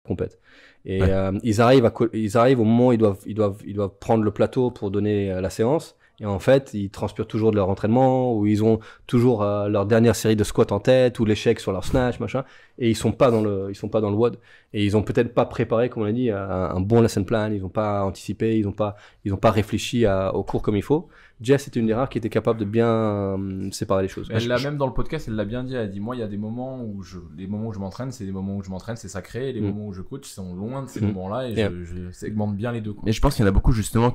compètent. Et ils arrivent au moment où ils doivent prendre le plateau pour donner la séance. Et en fait, ils transpirent toujours de leur entraînement, ou ils ont toujours leur dernière série de squats en tête, ou l'échec sur leur snatch, machin. Et ils sont pas dans le WOD. Et ils ont peut-être pas préparé, comme on l'a dit, un bon lesson plan. Ils ont pas anticipé, ils ont pas réfléchi au cours comme il faut. Jess était une des rares qui était capable de bien séparer les choses. Elle l'a même dans le podcast, elle l'a bien dit. Elle a dit, moi, il y a des moments où je m'entraîne, c'est des moments où je m'entraîne, c'est sacré. Et les moments où je coach sont loin de ces moments-là, et je segmente bien les deux, quoi. Et je pense qu'il y en a beaucoup justement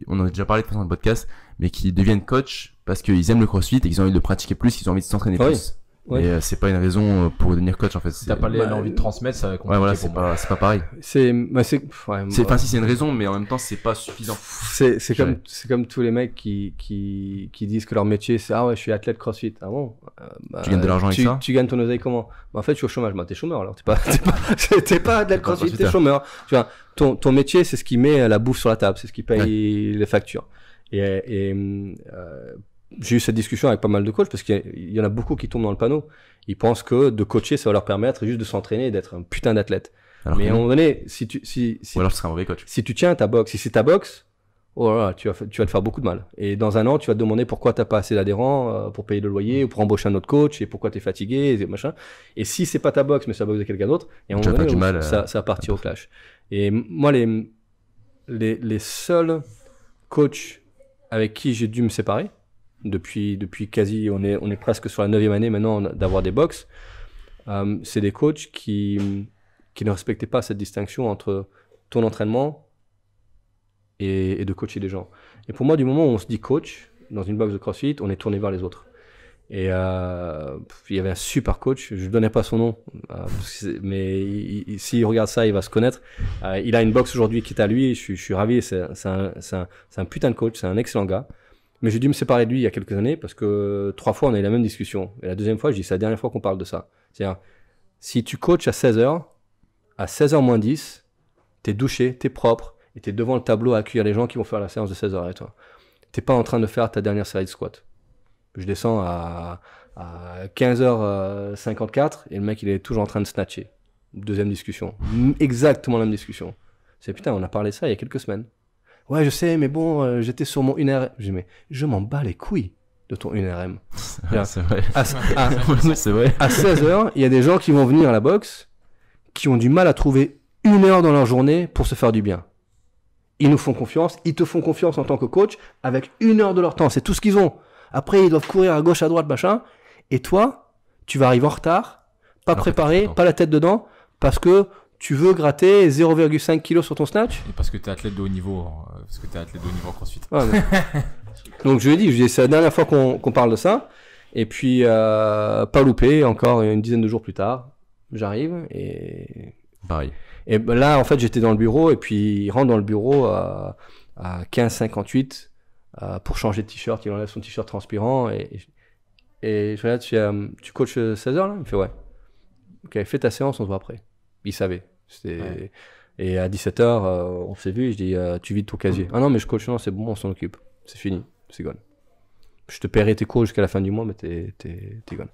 on en a déjà parlé de façon dans le podcast, mais qui deviennent coach parce qu'ils aiment le CrossFit et qu'ils ont envie de le pratiquer plus, ils ont envie de s'entraîner plus. Ouais. Et c'est pas une raison pour devenir coach en fait. Si t'as pas l'envie de transmettre, ça va être compliqué. Ouais, voilà, c'est pas pareil. Enfin, si c'est une raison, mais en même temps, c'est pas suffisant. C'est comme tous les mecs qui disent que leur métier c'est je suis athlète CrossFit. Ah bon? Tu gagnes de l'argent avec ça? Tu gagnes ton oseille comment? En fait, je suis au chômage. T'es chômeur alors. T'es pas athlète CrossFit, t'es chômeur. Tu vois, ton métier, c'est ce qui met la bouffe sur la table, c'est ce qui paye les factures. J'ai eu cette discussion avec pas mal de coachs parce qu'il y en a beaucoup qui tombent dans le panneau. Ils pensent que de coacher, ça va leur permettre juste de s'entraîner et d'être un putain d'athlète. Mais à un moment donné, ou alors tu seras un mauvais coach. Si tu tiens ta boxe, si c'est ta boxe, oh là là, tu vas te faire beaucoup de mal. Et dans un an, tu vas te demander pourquoi t'as pas assez d'adhérents pour payer le loyer ou pour embaucher un autre coach et pourquoi t'es fatigué et machin. Et si c'est pas ta boxe, mais c'est la boxe de quelqu'un d'autre, et à un moment donné, ça va partir au clash. Et moi, les seuls coachs avec qui j'ai dû me séparer, depuis quasi, on est presque sur la 9e année maintenant d'avoir des box, c'est des coachs qui ne respectaient pas cette distinction entre ton entraînement et de coacher des gens. Et pour moi, du moment où on se dit coach dans une box de CrossFit, on est tourné vers les autres. Et il y avait un super coach, je ne donnais pas son nom, mais s'il regarde ça, il va se connaître. Il a une box aujourd'hui qui est à lui, je suis ravi, c'est un putain de coach, c'est un excellent gars. Mais j'ai dû me séparer de lui il y a quelques années parce que 3 fois on a eu la même discussion. Et la deuxième fois, je dis c'est la dernière fois qu'on parle de ça. C'est-à-dire, si tu coaches à 16h, à 16h moins 10, t'es douché, t'es propre, et t'es devant le tableau à accueillir les gens qui vont faire la séance de 16h avec toi. T'es pas en train de faire ta dernière série de squat. Je descends à 15h54 et le mec il est toujours en train de snatcher. Deuxième discussion. Exactement la même discussion. C'est putain, on a parlé de ça il y a quelques semaines. Ouais, je sais, mais bon, j'étais sur mon 1RM. Je dis, mais je m'en bats les couilles de ton 1RM. C'est vrai. C'est vrai. À 16h, il y a des gens qui vont venir à la boxe qui ont du mal à trouver 1 heure dans leur journée pour se faire du bien. Ils nous font confiance, ils te font confiance en tant que coach avec 1 heure de leur temps. C'est tout ce qu'ils ont. Après, ils doivent courir à gauche, à droite, machin. Et toi, tu vas arriver en retard, pas préparé, pas la tête dedans, parce que tu veux gratter 0,5 kg sur ton snatch. Et parce que t'es athlète de haut niveau, en CrossFit. Ouais, donc je lui ai dit, c'est la dernière fois qu'on parle de ça. Et puis, pas loupé, encore une dizaine de jours plus tard, j'arrive et... Pareil. Et là, en fait, j'étais dans le bureau et puis il rentre dans le bureau à 15h58 pour changer de t-shirt. Il enlève son t-shirt transpirant et je regarde, tu coaches 16h là? Il me fait ouais. Ok, fais ta séance, on se voit après. Il savait. Ouais. Et à 17h, on s'est vu et je dis tu vides ton casier. Ah non, mais je coach, non, c'est bon, on s'en occupe. C'est fini, c'est gone. Je te paierai tes cours jusqu'à la fin du mois, mais t'es gone.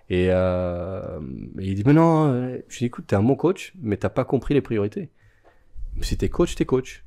Et il dit mais non, je dis écoute, t'es un bon coach, mais t'as pas compris les priorités. Si t'es coach, t'es coach.